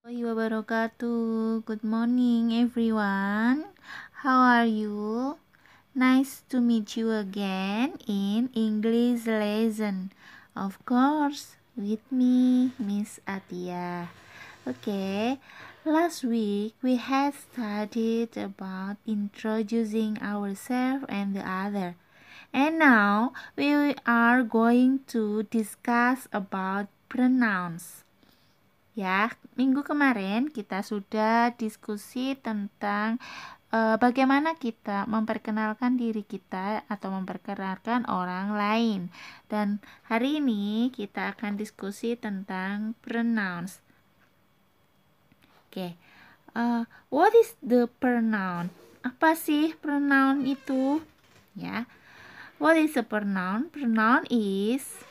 Wabarakatuh. Good morning, everyone. How are you? Nice to meet you again in English lesson. Of course, with me, Miss Atia. Okay, last week we had studied about introducing ourselves and the other. And now we are going to discuss about pronouns. Ya, minggu kemarin kita sudah diskusi tentang bagaimana kita memperkenalkan diri kita atau memperkenalkan orang lain. Dan hari ini kita akan diskusi tentang pronouns. Oke, what is the pronoun? Apa sih pronoun itu? Ya, what is a pronoun? Pronoun is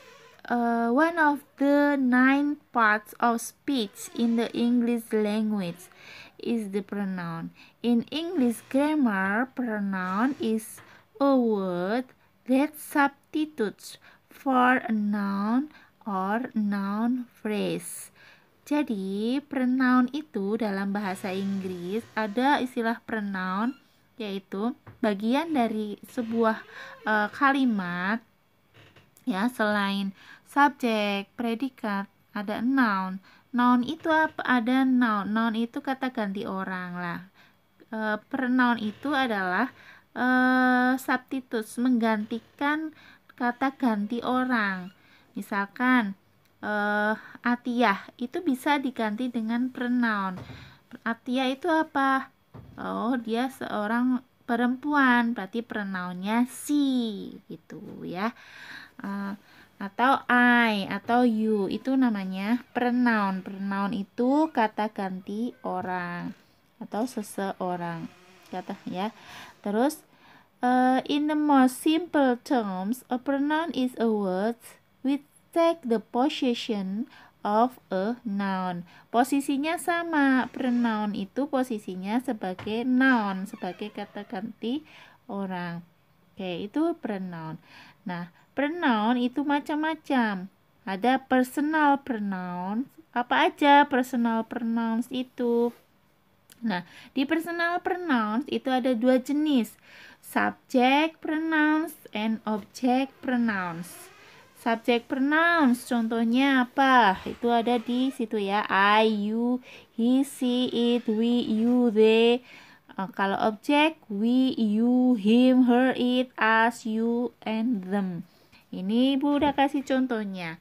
one of the 9 parts of speech in the English language is the pronoun. In English grammar, pronoun is a word that substitutes for a noun or noun phrase. Jadi, pronoun itu dalam bahasa Inggris ada istilah pronoun, yaitu bagian dari sebuah kalimat. Ya, selain subjek, predikat, ada noun. Noun itu apa? Ada noun. Noun itu kata ganti orang lah. Pronoun itu adalah substitutes, menggantikan kata ganti orang. Misalkan Atiyah itu bisa diganti dengan pronoun. Atiyah itu apa? Oh, dia seorang perempuan, berarti pronounnya she gitu ya. Atau I atau you itu namanya pronoun. Pronoun itu kata ganti orang atau seseorang, kata ya. Terus in the most simple terms, a pronoun is a word which take the possession of a noun. Posisinya sama, pronoun itu posisinya sebagai noun, sebagai kata ganti orang. Oke, itu pronoun. Nah, pronoun itu macam-macam. Ada personal pronouns. Apa aja personal pronouns itu? Nah, di personal pronouns itu ada 2 jenis. Subject pronouns and object pronouns. Subject pronouns contohnya apa? Itu ada di situ ya. I, you, he, she, it, we, you, they. Kalau objek, we, you, him, her, it, us, you, and them. Ini Ibu udah kasih contohnya.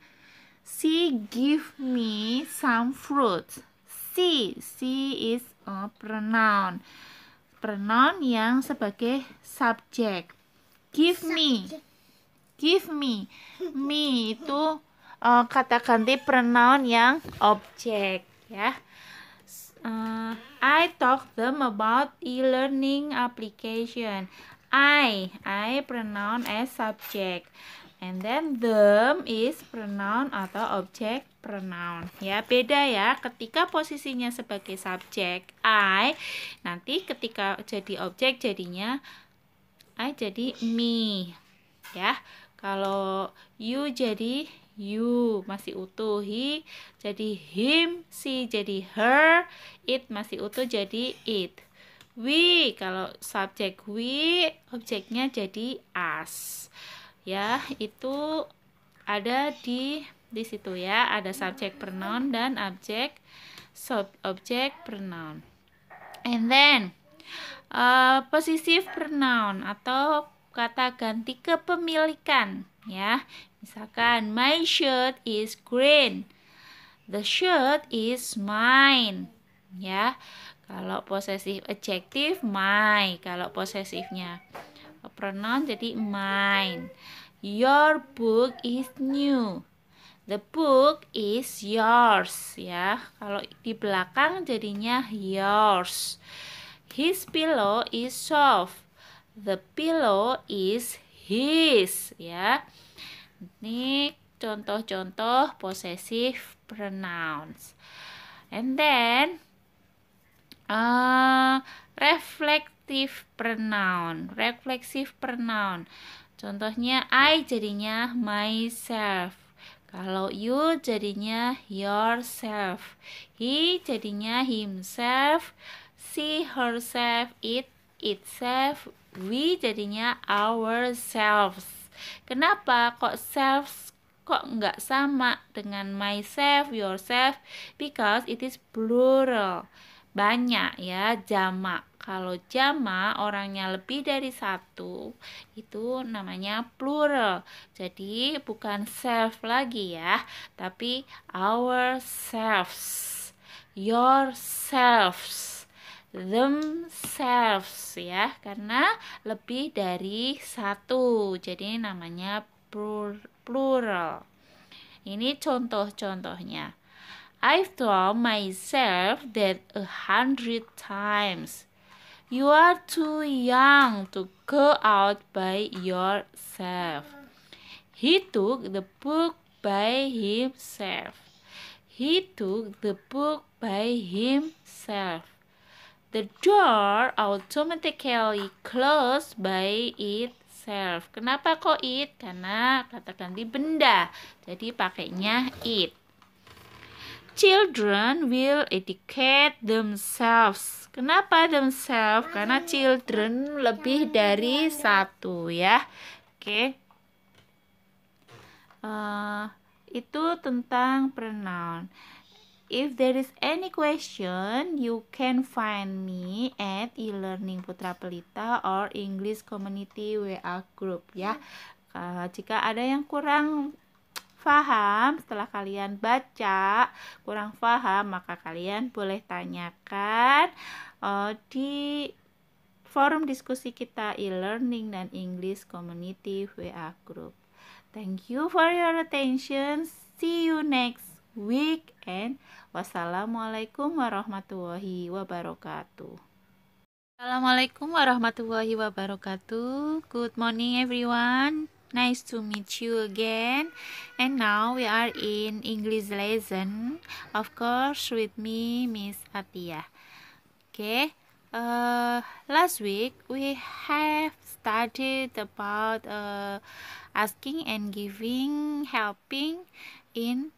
She give me some fruit. She is a pronoun. Pronoun yang sebagai subjek. Give me. Me itu kata ganti pronoun yang objek ya. I talk them about e-learning application. I pronoun as subject. And then them is pronoun atau objek pronoun. Ya, beda ya. Ketika posisinya sebagai subjek I, nanti ketika jadi objek jadinya I jadi me. Ya. Kalau you jadi you, masih utuh. He jadi him, she jadi her, it masih utuh jadi it. We, kalau subjek we, objeknya jadi us. Ya, itu ada di situ ya, ada subjek pronoun dan objek pronoun. And then possessive pronoun atau kata ganti kepemilikan ya. Misalkan my shirt is green. The shirt is mine. Ya. Kalau possessive adjective my, kalau possessivenya pronoun jadi mine. Your book is new. The book is yours ya. Kalau di belakang jadinya yours. His pillow is soft. The pillow is his ya. Ini contoh-contoh possessive pronouns. And then reflective pronoun. Reflexive pronoun. Contohnya I jadinya myself. Kalau you jadinya yourself. He jadinya himself. She, herself, it, itself. We jadinya ourselves. Kenapa kok selves kok nggak sama dengan myself, yourself? Because it is plural. Banyak ya, jamak. Kalau jamak orangnya lebih dari satu, itu namanya plural. Jadi bukan self lagi ya, tapi ourselves, yourselves, themselves ya, karena lebih dari satu. Jadi namanya plural. Ini contoh-contohnya. I've told myself that 100 times. You are too young to go out by yourself. He took the book by himself. He took the book by himself. The door automatically closed by itself. Kenapa kok it? Karena kata ganti benda. Jadi pakainya it. Children will educate themselves. Kenapa themselves? Karena children lebih dari satu ya. Oke. Itu tentang pronoun. If there is any question, you can find me at e-learning Putra Pelita or English Community WA Group ya. Jika ada yang kurang paham setelah kalian baca, kurang paham, maka kalian boleh tanyakan di forum diskusi kita e-learning dan English Community WA Group. Thank you for your attention. See you next week and wassalamualaikum warahmatullahi wabarakatuh. Assalamualaikum warahmatullahi wabarakatuh. Good morning everyone. Nice to meet you again. And now we are in English lesson. Of course with me Miss Atia. Okay. Last week we have studied about asking and giving, helping in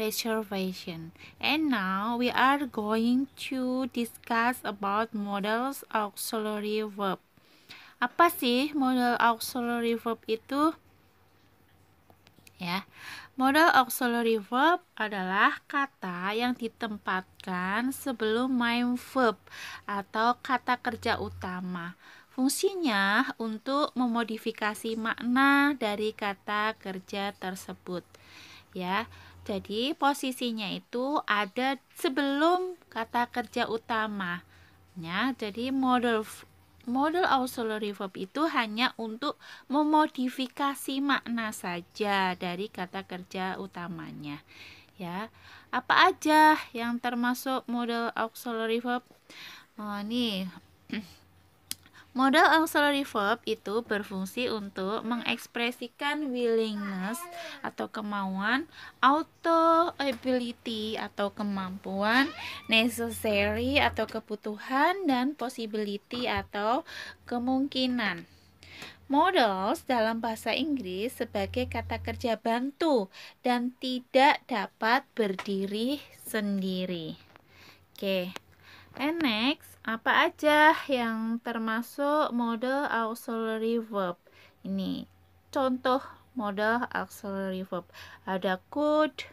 reservation. And now we are going to discuss about models auxiliary verb. Apa sih model auxiliary verb itu? Ya, model auxiliary verb adalah kata yang ditempatkan sebelum main verb atau kata kerja utama. Fungsinya untuk memodifikasi makna dari kata kerja tersebut. Ya, jadi posisinya itu ada sebelum kata kerja utama. Ya, jadi model auxiliary verb itu hanya untuk memodifikasi makna saja dari kata kerja utamanya. Ya, apa aja yang termasuk model auxiliary verb? Nih. Model auxiliary verb itu berfungsi untuk mengekspresikan willingness atau kemauan, auto ability atau kemampuan, necessary atau kebutuhan, dan possibility atau kemungkinan. Models dalam bahasa Inggris sebagai kata kerja bantu dan tidak dapat berdiri sendiri. Oke. And next, apa aja yang termasuk model auxiliary verb? Ini contoh model auxiliary verb. Ada could,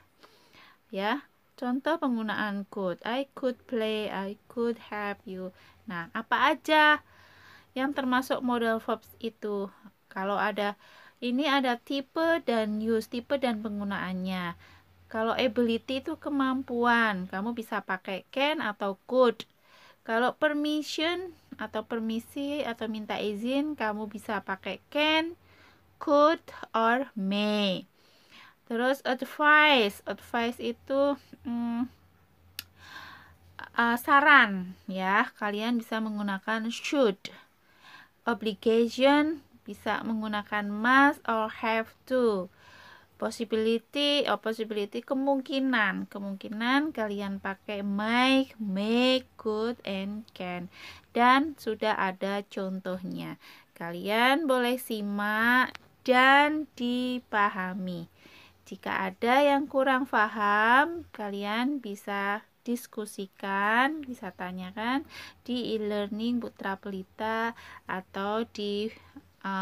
ya. Contoh penggunaan could. I could play, I could help you. Nah, apa aja yang termasuk model verbs itu? Kalau ada, ini ada tipe dan use, tipe dan penggunaannya. Kalau ability itu kemampuan, kamu bisa pakai can atau could. Kalau permission atau permisi atau minta izin, kamu bisa pakai can, could, or may. Terus advice itu saran ya, kalian bisa menggunakan should. Obligation bisa menggunakan must or have to. Possibility kemungkinan kalian pakai might, may, could, and can. Dan sudah ada contohnya, kalian boleh simak dan dipahami. Jika ada yang kurang paham, kalian bisa diskusikan, bisa tanyakan di e-learning Putra Pelita atau di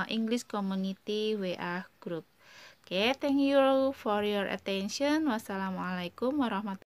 English Community WA Group. Oke, thank you for your attention. Wassalamualaikum warahmatullahi wabarakatuh.